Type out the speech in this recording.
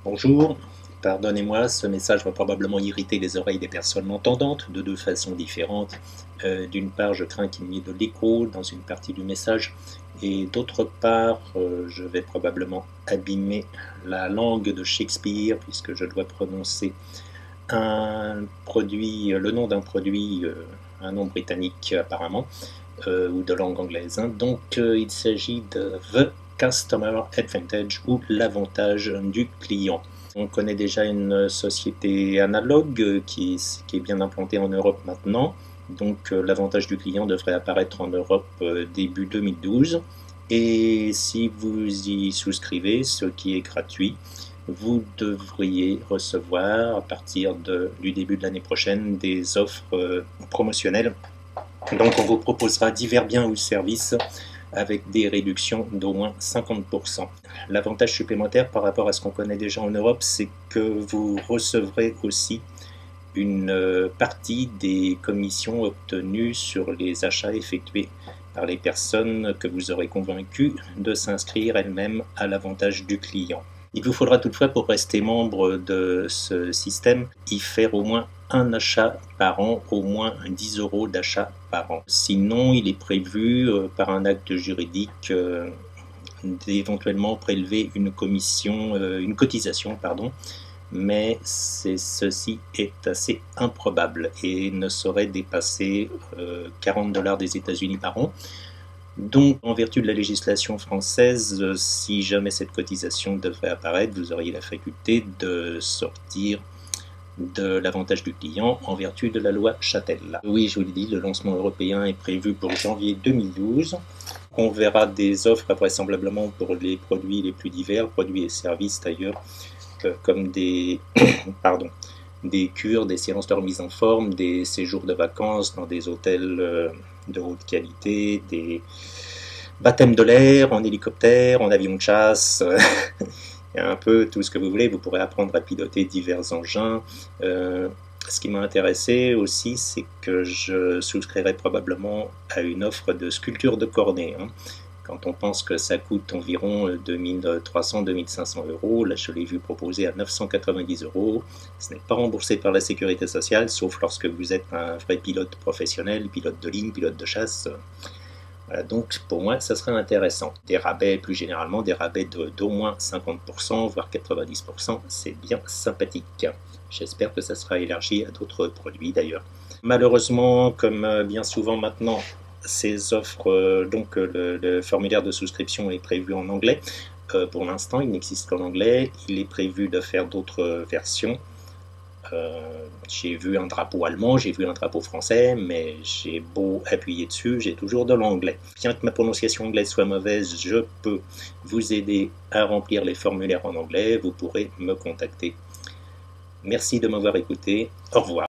Bonjour, pardonnez-moi, ce message va probablement irriter les oreilles des personnes entendantes de deux façons différentes. D'une part, je crains qu'il y ait de l'écho dans une partie du message, et d'autre part, je vais probablement abîmer la langue de Shakespeare, puisque je dois prononcer le nom d'un produit, un nom britannique apparemment, ou de langue anglaise. Donc il s'agit de The Customer Advantage ou l'avantage du client. On connaît déjà une société analogue qui est bien implantée en Europe maintenant. Donc l'avantage du client devrait apparaître en Europe début 2012. Et si vous y souscrivez, ce qui est gratuit, vous devriez recevoir à partir du début de l'année prochaine des offres promotionnelles. Donc on vous proposera divers biens ou services avec des réductions d'au moins 50%. L'avantage supplémentaire par rapport à ce qu'on connaît déjà en Europe, c'est que vous recevrez aussi une partie des commissions obtenues sur les achats effectués par les personnes que vous aurez convaincues de s'inscrire elles-mêmes à l'avantage du client. Il vous faudra toutefois, pour rester membre de ce système, y faire au moins un achat par an, au moins 10 € d'achat par an. Sinon, il est prévu par un acte juridique d'éventuellement prélever une cotisation, mais ceci est assez improbable et ne saurait dépasser 40 $ des États-Unis par an. Donc, en vertu de la législation française, si jamais cette cotisation devrait apparaître, vous auriez la faculté de sortir de l'avantage du client en vertu de la loi Châtel. Oui, je vous l'ai dit, le lancement européen est prévu pour janvier 2012. On verra des offres vraisemblablement pour les produits les plus divers, produits et services d'ailleurs, comme des cures, des séances de remise en forme, des séjours de vacances dans des hôtels de haute qualité, des baptêmes de l'air, en hélicoptère, en avion de chasse, un peu tout ce que vous voulez. Vous pourrez apprendre à piloter divers engins. Ce qui m'a intéressé aussi, c'est que je souscrirai probablement à une offre de sculpture de cornet. Quand on pense que ça coûte environ 2300-2500 €, là je l'ai vu proposer à 990 €. Ce n'est pas remboursé par la sécurité sociale, sauf lorsque vous êtes un vrai pilote professionnel, pilote de ligne, pilote de chasse. Voilà, donc pour moi ça serait intéressant. Des rabais, plus généralement des rabais d'au moins 50%, voire 90%, c'est bien sympathique. J'espère que ça sera élargi à d'autres produits d'ailleurs. Malheureusement, comme bien souvent maintenant, ces offres, donc le formulaire de souscription est prévu en anglais. Pour l'instant, il n'existe qu'en anglais. Il est prévu de faire d'autres versions. J'ai vu un drapeau allemand, j'ai vu un drapeau français, mais j'ai beau appuyer dessus, j'ai toujours de l'anglais. Bien que ma prononciation anglaise soit mauvaise, je peux vous aider à remplir les formulaires en anglais. Vous pourrez me contacter. Merci de m'avoir écouté. Au revoir.